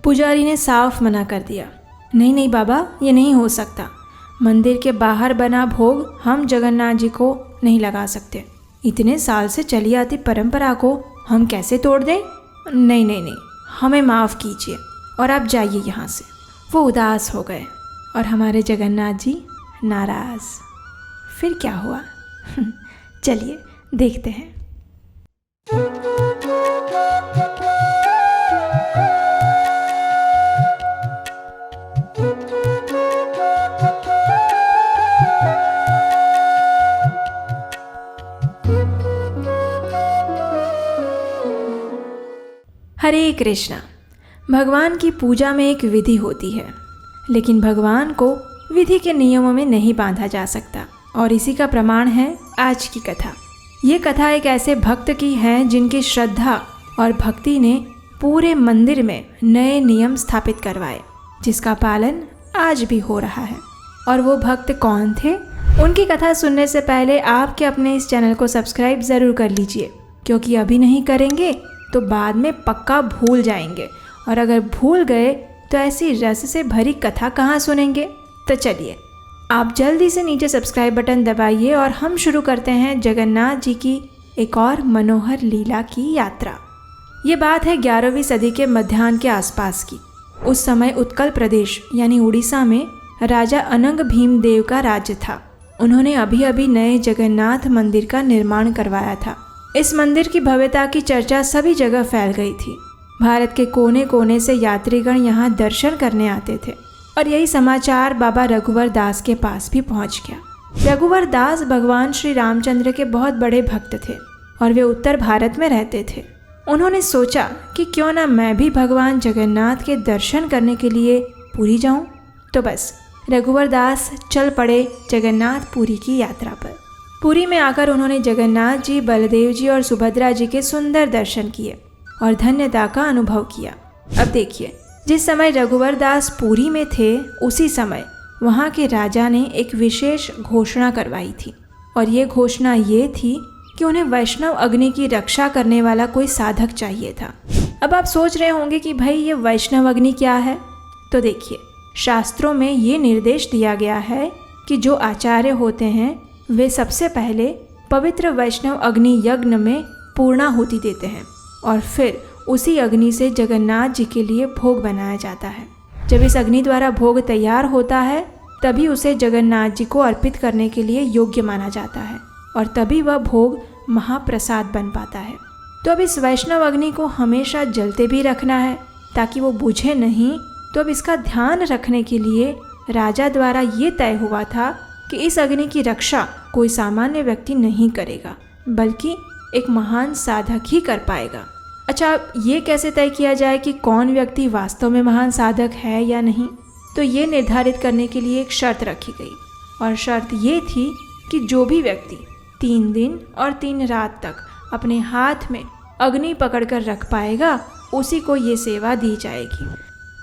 पुजारी ने साफ मना कर दिया। नहीं नहीं बाबा, ये नहीं हो सकता। मंदिर के बाहर बना भोग हम जगन्नाथ जी को नहीं लगा सकते। इतने साल से चली आती परंपरा को हम कैसे तोड़ दें? नहीं नहीं नहीं, हमें माफ़ कीजिए और आप जाइए यहाँ से। वो उदास हो गए और हमारे जगन्नाथ जी नाराज़। फिर क्या हुआ चलिए देखते हैं। हरे कृष्णा। भगवान की पूजा में एक विधि होती है, लेकिन भगवान को विधि के नियमों में नहीं बांधा जा सकता। और इसी का प्रमाण है आज की कथा। ये कथा एक ऐसे भक्त की है जिनकी श्रद्धा और भक्ति ने पूरे मंदिर में नए नियम स्थापित करवाए, जिसका पालन आज भी हो रहा है। और वो भक्त कौन थे? उनकी कथा सुनने से पहले आपके अपने इस चैनल को सब्सक्राइब ज़रूर कर लीजिए, क्योंकि अभी नहीं करेंगे तो बाद में पक्का भूल जाएंगे, और अगर भूल गए तो ऐसी रस से भरी कथा कहाँ सुनेंगे। तो चलिए आप जल्दी से नीचे सब्सक्राइब बटन दबाइए और हम शुरू करते हैं जगन्नाथ जी की एक और मनोहर लीला की यात्रा। ये बात है 11वीं सदी के मध्याह्न के आसपास की। उस समय उत्कल प्रदेश यानी उड़ीसा में राजा अनंग भीमदेव का राज्य था। उन्होंने अभी अभी नए जगन्नाथ मंदिर का निर्माण करवाया था। इस मंदिर की भव्यता की चर्चा सभी जगह फैल गई थी। भारत के कोने कोने से यात्रीगण यहाँ दर्शन करने आते थे, और यही समाचार बाबा रघुवर दास के पास भी पहुँच गया। रघुवर दास भगवान श्री रामचंद्र के बहुत बड़े भक्त थे और वे उत्तर भारत में रहते थे। उन्होंने सोचा कि क्यों ना मैं भी भगवान जगन्नाथ के दर्शन करने के लिए पुरी जाऊं। तो बस रघुवर दास चल पड़े जगन्नाथ पुरी की यात्रा पर। पुरी में आकर उन्होंने जगन्नाथ जी, बलदेव जी और सुभद्रा जी के सुंदर दर्शन किए और धन्यता का अनुभव किया। अब देखिए, जिस समय रघुवर दास पुरी में थे उसी समय वहाँ के राजा ने एक विशेष घोषणा करवाई थी, और ये घोषणा ये थी कि उन्हें वैष्णव अग्नि की रक्षा करने वाला कोई साधक चाहिए था। अब आप सोच रहे होंगे कि भाई ये वैष्णव अग्नि क्या है? तो देखिए, शास्त्रों में ये निर्देश दिया गया है कि जो आचार्य होते हैं वे सबसे पहले पवित्र वैष्णव अग्नि यज्ञ में पूर्णाहुति देते हैं, और फिर उसी अग्नि से जगन्नाथ जी के लिए भोग बनाया जाता है। जब इस अग्नि द्वारा भोग तैयार होता है तभी उसे जगन्नाथ जी को अर्पित करने के लिए योग्य माना जाता है, और तभी वह भोग महाप्रसाद बन पाता है। तो अब इस वैष्णव अग्नि को हमेशा जलते भी रखना है ताकि वो बुझे नहीं। तो अब इसका ध्यान रखने के लिए राजा द्वारा ये तय हुआ था कि इस अग्नि की रक्षा कोई सामान्य व्यक्ति नहीं करेगा, बल्कि एक महान साधक ही कर पाएगा। अच्छा, ये कैसे तय किया जाए कि कौन व्यक्ति वास्तव में महान साधक है या नहीं? तो ये निर्धारित करने के लिए एक शर्त रखी गई, और शर्त ये थी कि जो भी व्यक्ति 3 दिन और 3 रात तक अपने हाथ में अग्नि पकड़कर रख पाएगा उसी को ये सेवा दी जाएगी।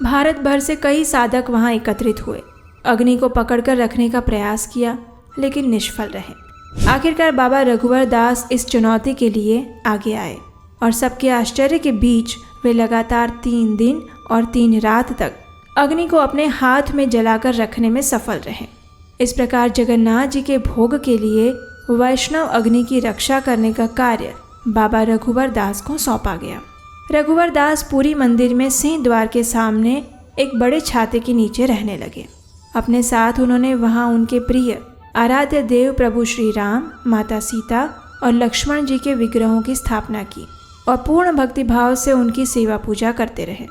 भारत भर से कई साधक वहाँ एकत्रित हुए, अग्नि को पकड़कर रखने का प्रयास किया, लेकिन निष्फल रहे। आखिरकार बाबा रघुवर दास इस चुनौती के लिए आगे आए, और सबके आश्चर्य के बीच वे लगातार 3 दिन और 3 रात तक अग्नि को अपने हाथ में जलाकर रखने में सफल रहे। इस प्रकार जगन्नाथ जी के भोग के लिए वैष्णव अग्नि की रक्षा करने का कार्य बाबा रघुवर दास को सौंपा गया। रघुवर दास पूरी मंदिर में सिंह द्वार के सामने एक बड़े छाते के नीचे रहने लगे। अपने साथ उन्होंने वहाँ उनके प्रिय आराध्य देव प्रभु श्री राम, माता सीता और लक्ष्मण जी के विग्रहों की स्थापना की, और पूर्ण भक्तिभाव से उनकी सेवा पूजा करते रहे।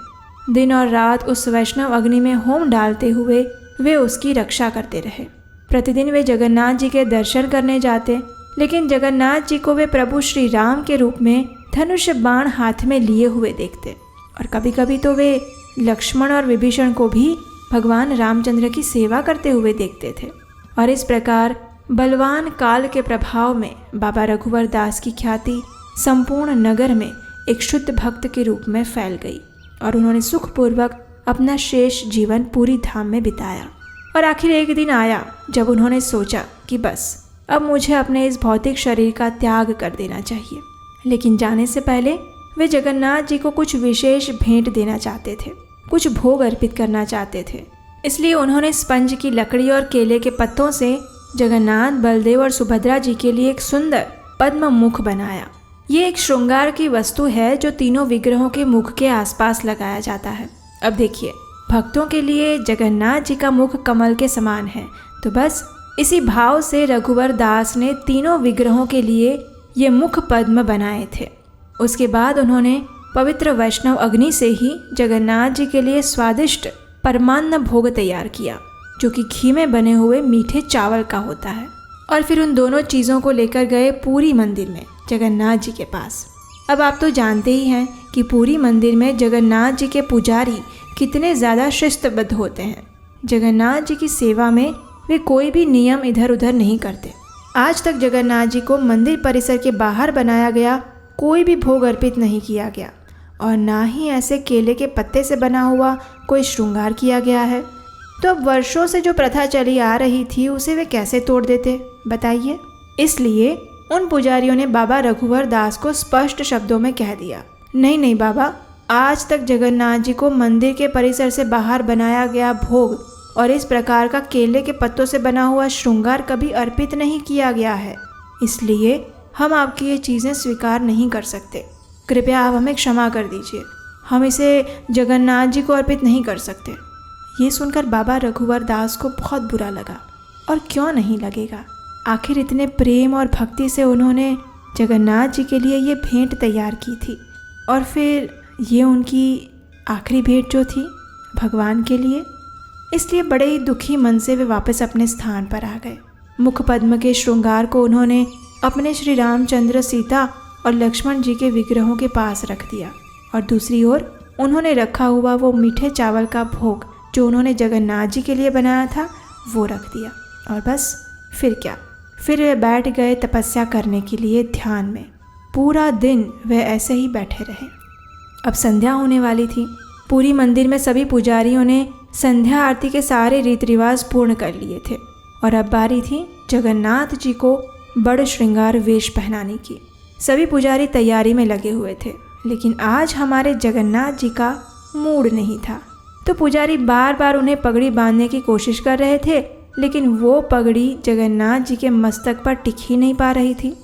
दिन और रात उस वैष्णव अग्नि में होम डालते हुए वे उसकी रक्षा करते रहे। प्रतिदिन वे जगन्नाथ जी के दर्शन करने जाते, लेकिन जगन्नाथ जी को वे प्रभु श्री राम के रूप में धनुष बाण हाथ में लिए हुए देखते, और कभी कभी तो वे लक्ष्मण और विभीषण को भी भगवान रामचंद्र की सेवा करते हुए देखते थे। और इस प्रकार बलवान काल के प्रभाव में बाबा रघुवर दास की ख्याति संपूर्ण नगर में एक शुद्ध भक्त के रूप में फैल गई, और उन्होंने सुखपूर्वक अपना शेष जीवन पूरी धाम में बिताया। और आखिर एक दिन आया जब उन्होंने सोचा कि बस अब मुझे अपने इस भौतिक शरीर का त्याग कर देना चाहिए, लेकिन जाने से पहले वे जगन्नाथ जी को कुछ विशेष भेंट देना चाहते थे। कुछ भोग अर्पित करना चाहते थे। इसलिए उन्होंने स्पंज की लकड़ी और केले के पत्तों से जगन्नाथ, बलदेव और सुभद्रा जी के लिए एक सुंदर पद्म मुख बनाया। ये एक श्रृंगार की वस्तु है जो तीनों विग्रहों के मुख के आसपास लगाया जाता है। अब देखिए, भक्तों के लिए जगन्नाथ जी का मुख कमल के समान है, तो बस इसी भाव से रघुवर दास ने तीनों विग्रहों के लिए ये मुख पद्म बनाए थे। उसके बाद उन्होंने पवित्र वैष्णव अग्नि से ही जगन्नाथ जी के लिए स्वादिष्ट परमान्न भोग तैयार किया, जो कि घी में बने हुए मीठे चावल का होता है। और फिर उन दोनों चीज़ों को लेकर गए पुरी मंदिर में जगन्नाथ जी के पास। अब आप तो जानते ही हैं कि पुरी मंदिर में जगन्नाथ जी के पुजारी कितने ज़्यादा शिस्तबद्ध होते हैं। जगन्नाथ जी की सेवा में वे कोई भी नियम इधर उधर नहीं करते। आज तक जगन्नाथ जी को मंदिर परिसर के बाहर बनाया गया कोई भी भोग अर्पित नहीं किया गया, और ना ही ऐसे केले के पत्ते से बना हुआ कोई श्रृंगार किया गया है। तो अब वर्षों से जो प्रथा चली आ रही थी उसे वे कैसे तोड़ देते, बताइए। इसलिए उन पुजारियों ने बाबा रघुवर दास को स्पष्ट शब्दों में कह दिया, नहीं नहीं बाबा, आज तक जगन्नाथ जी को मंदिर के परिसर से बाहर बनाया गया भोग और इस प्रकार का केले के पत्तों से बना हुआ श्रृंगार कभी अर्पित नहीं किया गया है। इसलिए हम आपकी ये चीज़ें स्वीकार नहीं कर सकते। कृपया आप हमें क्षमा कर दीजिए, हम इसे जगन्नाथ जी को अर्पित नहीं कर सकते। ये सुनकर बाबा रघुवर दास को बहुत बुरा लगा, और क्यों नहीं लगेगा, आखिर इतने प्रेम और भक्ति से उन्होंने जगन्नाथ जी के लिए ये भेंट तैयार की थी, और फिर ये उनकी आखिरी भेंट जो थी भगवान के लिए। इसलिए बड़े ही दुखी मन से वे वापस अपने स्थान पर आ गए। मुख पद्म के श्रृंगार को उन्होंने अपने श्री रामचंद्र, सीता और लक्ष्मण जी के विग्रहों के पास रख दिया, और दूसरी ओर उन्होंने रखा हुआ वो मीठे चावल का भोग जो उन्होंने जगन्नाथ जी के लिए बनाया था वो रख दिया। और बस फिर क्या, फिर वे बैठ गए तपस्या करने के लिए ध्यान में। पूरा दिन वे ऐसे ही बैठे रहे। अब संध्या होने वाली थी। पूरी मंदिर में सभी पुजारियों ने संध्या आरती के सारे रीति रिवाज पूर्ण कर लिए थे, और अब बारी थी जगन्नाथ जी को बड़ श्रृंगार वेश पहनाने की। सभी पुजारी तैयारी में लगे हुए थे, लेकिन आज हमारे जगन्नाथ जी का मूड नहीं था। तो पुजारी बार बार उन्हें पगड़ी बांधने की कोशिश कर रहे थे, लेकिन वो पगड़ी जगन्नाथ जी के मस्तक पर टिक ही नहीं पा रही थी।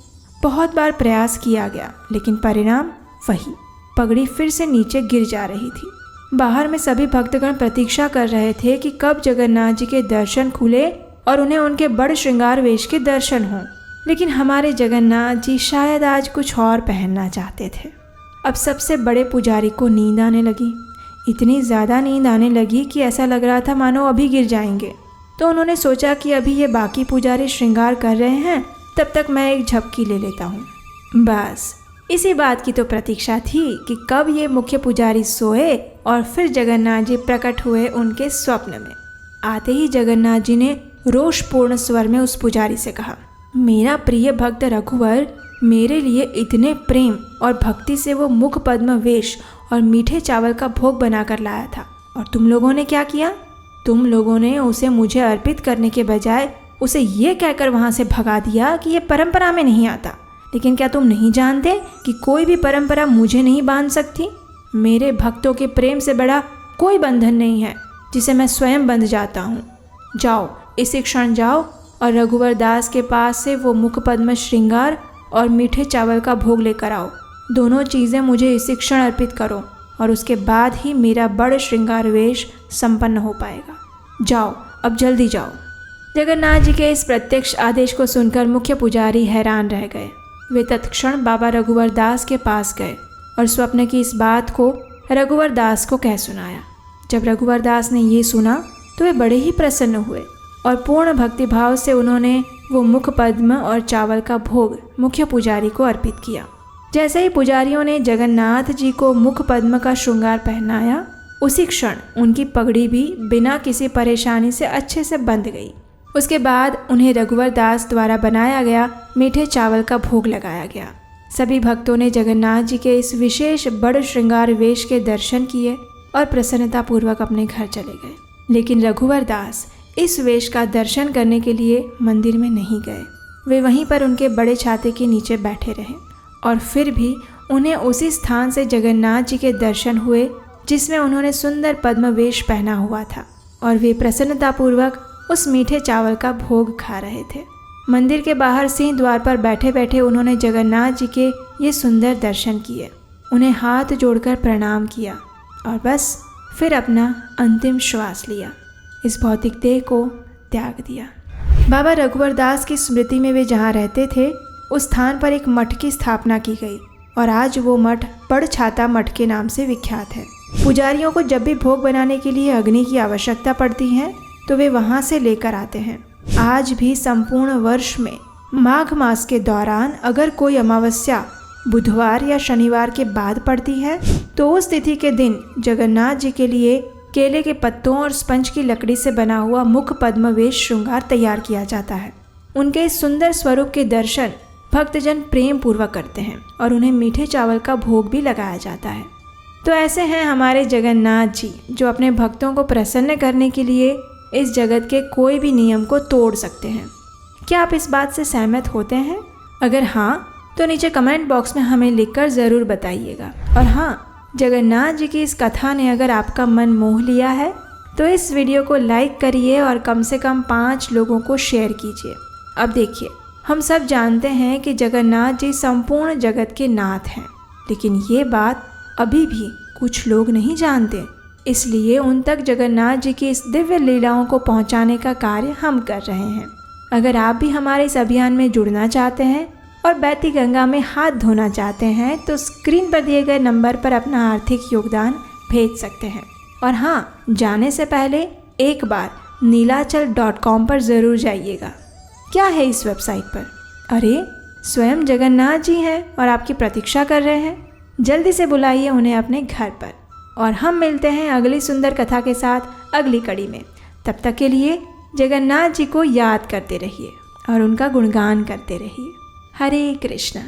बहुत बार प्रयास किया गया, लेकिन परिणाम वही, पगड़ी फिर से नीचे गिर जा रही थी। बाहर में सभी भक्तगण प्रतीक्षा कर रहे थे कि कब जगन्नाथ जी के दर्शन खुले और उन्हें उनके बड़ श्रृंगार वेश के दर्शन हों। लेकिन हमारे जगन्नाथ जी शायद आज कुछ और पहनना चाहते थे। अब सबसे बड़े पुजारी को नींद आने लगी। इतनी ज़्यादा नींद आने लगी कि ऐसा लग रहा था मानो अभी गिर जाएंगे। तो उन्होंने सोचा कि अभी ये बाकी पुजारी श्रृंगार कर रहे हैं, तब तक मैं एक झपकी ले लेता हूँ। बस इसी बात की तो प्रतीक्षा थी कि कब ये मुख्य पुजारी सोए और फिर जगन्नाथ जी प्रकट हुए उनके स्वप्न में। आते ही जगन्नाथ जी ने रोषपूर्ण स्वर में उस पुजारी से कहा, मेरा प्रिय भक्त रघुवर मेरे लिए इतने प्रेम और भक्ति से वो मुख पद्म वेश और मीठे चावल का भोग बनाकर लाया था, और तुम लोगों ने क्या किया? तुम लोगों ने उसे मुझे अर्पित करने के बजाय उसे ये कहकर वहाँ से भगा दिया कि ये परंपरा में नहीं आता। लेकिन क्या तुम नहीं जानते कि कोई भी परंपरा मुझे नहीं बांध सकती? मेरे भक्तों के प्रेम से बड़ा कोई बंधन नहीं है जिसे मैं स्वयं बंध जाता हूँ। जाओ, इसी क्षण जाओ और रघुवर दास के पास से वो मुख पद्म श्रृंगार और मीठे चावल का भोग लेकर आओ। दोनों चीज़ें मुझे इसी क्षण अर्पित करो, और उसके बाद ही मेरा बड़ श्रृंगार वेश संपन्न हो पाएगा। जाओ, अब जल्दी जाओ। जगन्नाथ जी के इस प्रत्यक्ष आदेश को सुनकर मुख्य पुजारी हैरान रह गए। वे तत्क्षण बाबा रघुवर दास के पास गए और स्वप्न की इस बात को रघुवर दास को कह सुनाया। जब रघुवर दास ने ये सुना तो वे बड़े ही प्रसन्न हुए और पूर्ण भक्तिभाव से उन्होंने वो मुख पद्म और चावल का भोग मुख्य पुजारी को अर्पित किया। जैसे ही पुजारियों ने जगन्नाथ जी को मुख पद्म का श्रृंगार पहनाया, उसी क्षण उनकी पगड़ी भी बिना किसी परेशानी से अच्छे से बंध गई। उसके बाद उन्हें रघुवर दास द्वारा बनाया गया मीठे चावल का भोग लगाया गया। सभी भक्तों ने जगन्नाथ जी के इस विशेष बड़ श्रृंगार वेश के दर्शन किए और प्रसन्नतापूर्वक अपने घर चले गए। लेकिन रघुवर दास इस वेश का दर्शन करने के लिए मंदिर में नहीं गए। वे वहीं पर उनके बड़े छाते के नीचे बैठे रहे, और फिर भी उन्हें उसी स्थान से जगन्नाथ जी के दर्शन हुए जिसमें उन्होंने सुंदर पद्म वेश पहना हुआ था और वे प्रसन्नतापूर्वक उस मीठे चावल का भोग खा रहे थे। मंदिर के बाहर सिंह द्वार पर बैठे बैठे उन्होंने जगन्नाथ जी के ये सुंदर दर्शन किए, उन्हें हाथ जोड़कर प्रणाम किया और बस फिर अपना अंतिम श्वास लिया, इस भौतिक देह को त्याग दिया। बाबा रघुवर दास की स्मृति में वे जहाँ रहते थे उस स्थान पर एक मठ की स्थापना की गई और आज वो मठ बड़ छाता मठ के नाम से विख्यात है। पुजारियों को जब भी भोग बनाने के लिए अग्नि की आवश्यकता पड़ती है तो वे वहाँ से लेकर आते हैं। आज भी संपूर्ण वर्ष में माघ मास के दौरान अगर कोई अमावस्या बुधवार या शनिवार के बाद पड़ती है तो उस तिथि के दिन जगन्नाथ जी के लिए केले के पत्तों और स्पंज की लकड़ी से बना हुआ मुख पद्म वेश श्रृंगार तैयार किया जाता है। उनके इस सुंदर स्वरूप के दर्शन भक्तजन प्रेम पूर्वक करते हैं और उन्हें मीठे चावल का भोग भी लगाया जाता है। तो ऐसे हैं हमारे जगन्नाथ जी जो अपने भक्तों को प्रसन्न करने के लिए इस जगत के कोई भी नियम को तोड़ सकते हैं। क्या आप इस बात से सहमत होते हैं? अगर हाँ तो नीचे कमेंट बॉक्स में हमें लिखकर ज़रूर बताइएगा। और हाँ, जगन्नाथ जी की इस कथा ने अगर आपका मन मोह लिया है तो इस वीडियो को लाइक करिए और कम से कम 5 लोगों को शेयर कीजिए। अब देखिए, हम सब जानते हैं कि जगन्नाथ जी संपूर्ण जगत के नाथ हैं, लेकिन ये बात अभी भी कुछ लोग नहीं जानते। इसलिए उन तक जगन्नाथ जी की इस दिव्य लीलाओं को पहुंचाने का कार्य हम कर रहे हैं। अगर आप भी हमारे इस अभियान में जुड़ना चाहते हैं और बैती गंगा में हाथ धोना चाहते हैं तो स्क्रीन पर दिए गए नंबर पर अपना आर्थिक योगदान भेज सकते हैं। और हाँ, जाने से पहले एक बार नीलाचल.com पर ज़रूर जाइएगा। क्या है इस वेबसाइट पर? अरे, स्वयं जगन्नाथ जी हैं और आपकी प्रतीक्षा कर रहे हैं। जल्दी से बुलाइए उन्हें अपने घर पर। और हम मिलते हैं अगली सुंदर कथा के साथ अगली कड़ी में। तब तक के लिए जगन्नाथ जी को याद करते रहिए और उनका गुणगान करते रहिए। हरे कृष्णा।